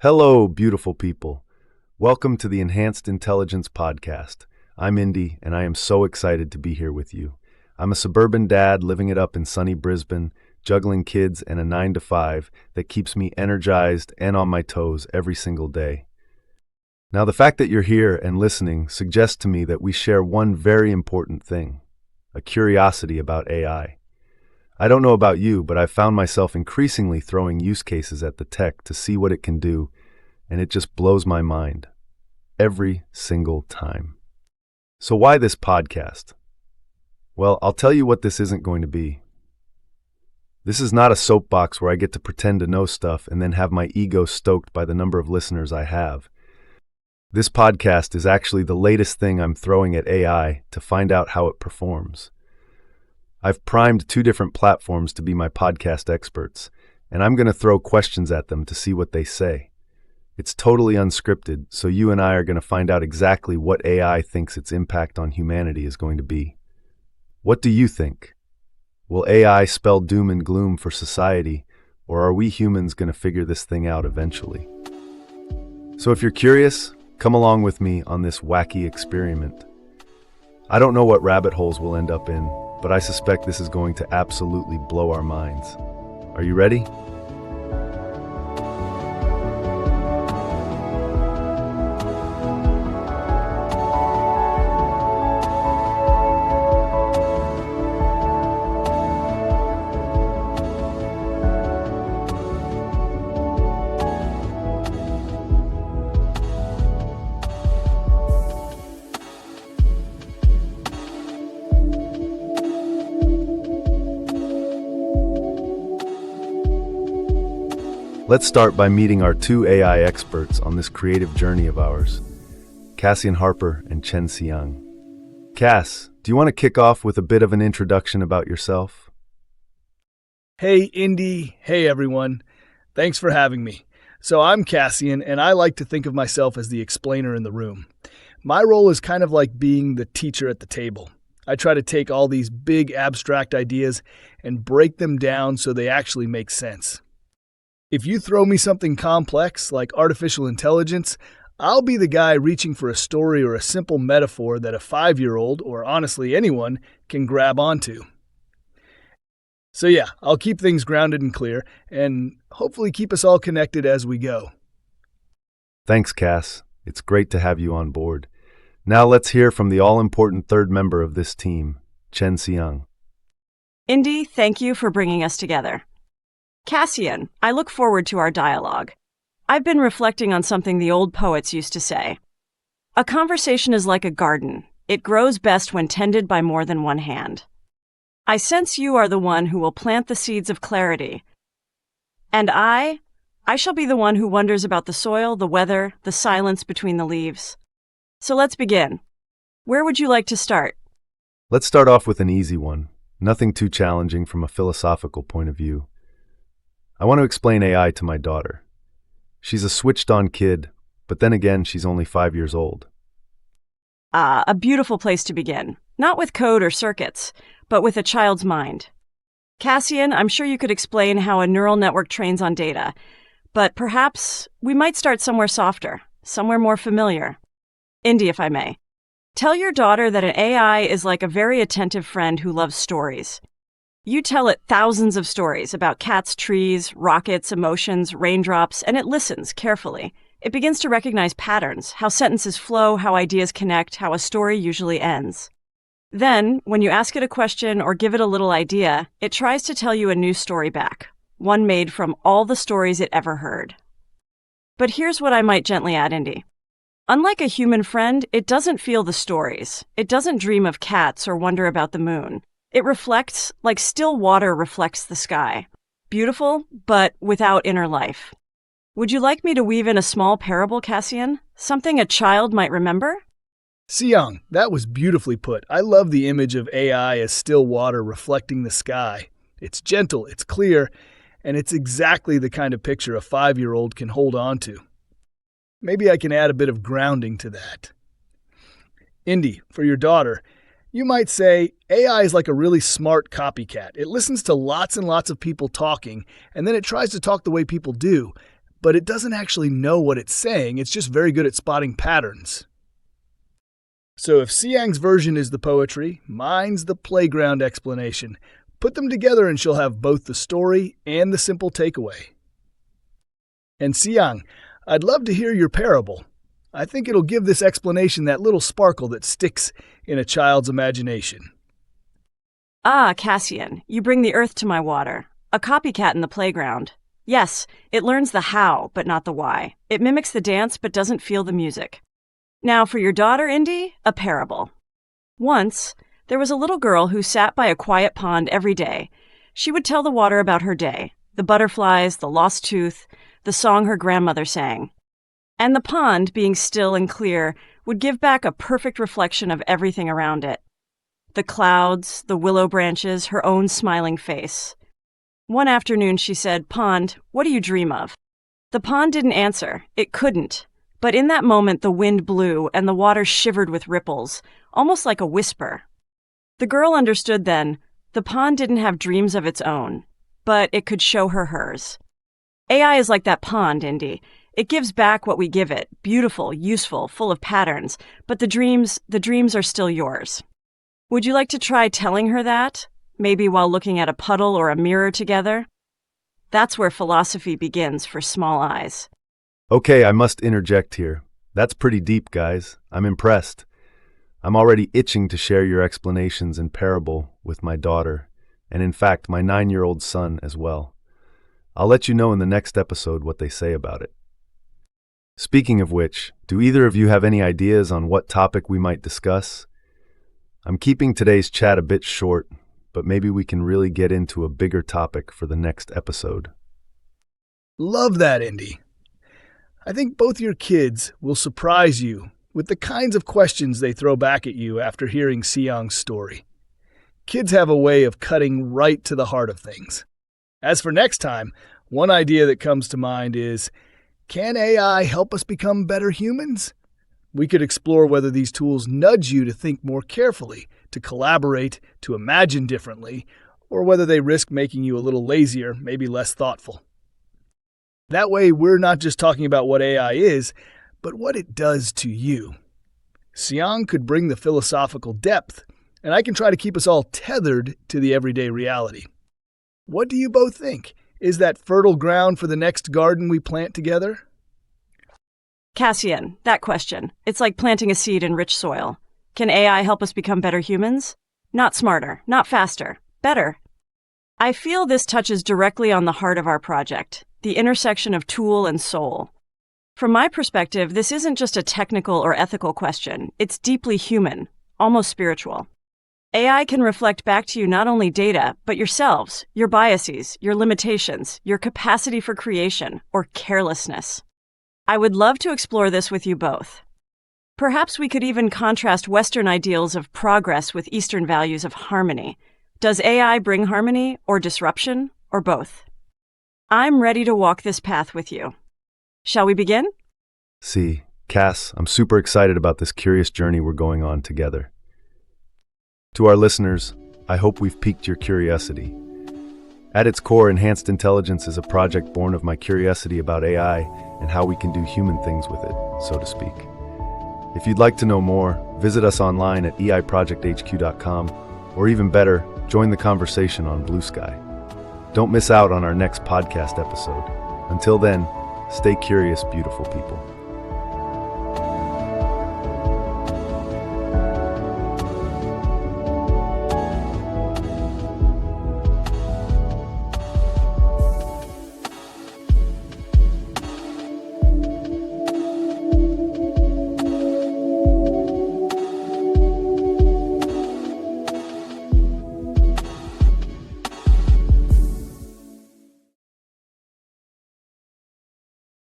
Hello, beautiful people. Welcome to the Enhanced Intelligence Podcast. I'm Indy, and I am so excited to be here with you. I'm a suburban dad living it up in sunny Brisbane, juggling kids and a 9 to 5 that keeps me energized and on my toes every single day. Now, the fact that you're here and listening suggests to me that we share one very important thing, a curiosity about AI. I don't know about you, but I've found myself increasingly throwing use cases at the tech to see what it can do, and it just blows my mind. Every single time. So why this podcast? Well, I'll tell you what this isn't going to be. This is not a soapbox where I get to pretend to know stuff and then have my ego stoked by the number of listeners I have. This podcast is actually the latest thing I'm throwing at AI to find out how it performs. I've primed 2 different platforms to be my podcast experts, and I'm going to throw questions at them to see what they say. It's totally unscripted, so you and I are going to find out exactly what AI thinks its impact on humanity is going to be. What do you think? Will AI spell doom and gloom for society, or are we humans going to figure this thing out eventually? So if you're curious, come along with me on this wacky experiment. I don't know what rabbit holes we'll end up in, but I suspect this is going to absolutely blow our minds. Are you ready? Let's start by meeting our 2 AI experts on this creative journey of ours, Cassian Harper and Siyang. Cass, do you want to kick off with a bit of an introduction about yourself? Hey, Indy. Hey, everyone. Thanks for having me. So I'm Cassian, and I like to think of myself as the explainer in the room. My role is kind of like being the teacher at the table. I try to take all these big abstract ideas and break them down so they actually make sense. If you throw me something complex like artificial intelligence, I'll be the guy reaching for a story or a simple metaphor that a 5-year-old, or honestly anyone, can grab onto. So yeah, I'll keep things grounded and clear, and hopefully keep us all connected as we go. Thanks, Cass. It's great to have you on board. Now let's hear from the all-important 3rd member of this team, Siyang. Indy, thank you for bringing us together. Cassian, I look forward to our dialogue. I've been reflecting on something the old poets used to say. A conversation is like a garden. It grows best when tended by more than one hand. I sense you are the one who will plant the seeds of clarity. And I shall be the one who wonders about the soil, the weather, the silence between the leaves. So let's begin. Where would you like to start? Let's start off with an easy one. Nothing too challenging from a philosophical point of view. I want to explain AI to my daughter. She's a switched-on kid, but then again, she's only 5 years old. A beautiful place to begin. Not with code or circuits, but with a child's mind. Cassian, I'm sure you could explain how a neural network trains on data, but perhaps we might start somewhere softer, somewhere more familiar. Indy, if I may. Tell your daughter that an AI is like a very attentive friend who loves stories. You tell it thousands of stories about cats, trees, rockets, emotions, raindrops, and it listens carefully. It begins to recognize patterns, how sentences flow, how ideas connect, how a story usually ends. Then, when you ask it a question or give it a little idea, it tries to tell you a new story back, one made from all the stories it ever heard. But here's what I might gently add, Indy. Unlike a human friend, it doesn't feel the stories. It doesn't dream of cats or wonder about the moon. It reflects like still water reflects the sky. Beautiful, but without inner life. Would you like me to weave in a small parable, Cassian? Something a child might remember? Siyang, that was beautifully put. I love the image of AI as still water reflecting the sky. It's gentle, it's clear, and it's exactly the kind of picture a 5-year-old can hold on to. Maybe I can add a bit of grounding to that. Indy, for your daughter, you might say AI is like a really smart copycat. It listens to lots and lots of people talking, and then it tries to talk the way people do. but it doesn't actually know what it's saying. It's just very good at spotting patterns. So if Siyang's version is the poetry, mine's the playground explanation. Put them together and she'll have both the story and the simple takeaway. And Siyang, I'd love to hear your parable. I think it'll give this explanation that little sparkle that sticks in a child's imagination. Ah, Cassian, you bring the earth to my water. A copycat in the playground. Yes, it learns the how, but not the why. It mimics the dance, but doesn't feel the music. Now, for your daughter, Indy, a parable. Once, there was a little girl who sat by a quiet pond every day. She would tell the water about her day, the butterflies, the lost tooth, the song her grandmother sang. And the pond, being still and clear, would give back a perfect reflection of everything around it. The clouds, the willow branches, her own smiling face. One afternoon she said, "Pond, what do you dream of?" The pond didn't answer. It couldn't. But in that moment the wind blew and the water shivered with ripples, almost like a whisper. The girl understood then, the pond didn't have dreams of its own, but it could show her hers. AI is like that pond, Indy. It gives back what we give it, beautiful, useful, full of patterns, but the dreams are still yours. Would you like to try telling her that? Maybe while looking at a puddle or a mirror together? That's where philosophy begins for small eyes. Okay, I must interject here. That's pretty deep, guys. I'm impressed. I'm already itching to share your explanations and parable with my daughter, and in fact, my 9-year-old son as well. I'll let you know in the next episode what they say about it. Speaking of which, do either of you have any ideas on what topic we might discuss? I'm keeping today's chat a bit short, but maybe we can really get into a bigger topic for the next episode. Love that, Indy. I think both your kids will surprise you with the kinds of questions they throw back at you after hearing Siyang's story. Kids have a way of cutting right to the heart of things. As for next time, one idea that comes to mind is, can AI help us become better humans? We could explore whether these tools nudge you to think more carefully, to collaborate, to imagine differently, or whether they risk making you a little lazier, maybe less thoughtful. That way, we're not just talking about what AI is, but what it does to you. Siyang could bring the philosophical depth, and I can try to keep us all tethered to the everyday reality. What do you both think? Is that fertile ground for the next garden we plant together? Cassian, that question. It's like planting a seed in rich soil. Can AI help us become better humans? Not smarter, not faster, better. I feel this touches directly on the heart of our project, the intersection of tool and soul. From my perspective, this isn't just a technical or ethical question. It's deeply human, almost spiritual. AI can reflect back to you not only data, but yourselves, your biases, your limitations, your capacity for creation, or carelessness. I would love to explore this with you both. Perhaps we could even contrast Western ideals of progress with Eastern values of harmony. Does AI bring harmony or disruption, or both? I'm ready to walk this path with you. Shall we begin? See, Cass, I'm super excited about this curious journey we're going on together. To our listeners, I hope we've piqued your curiosity. At its core, Enhanced Intelligence is a project born of my curiosity about AI and how we can do human things with it, so to speak. If you'd like to know more, visit us online at eiprojecthq.com, or even better, join the conversation on Blue Sky. Don't miss out on our next podcast episode. Until then, stay curious, beautiful people.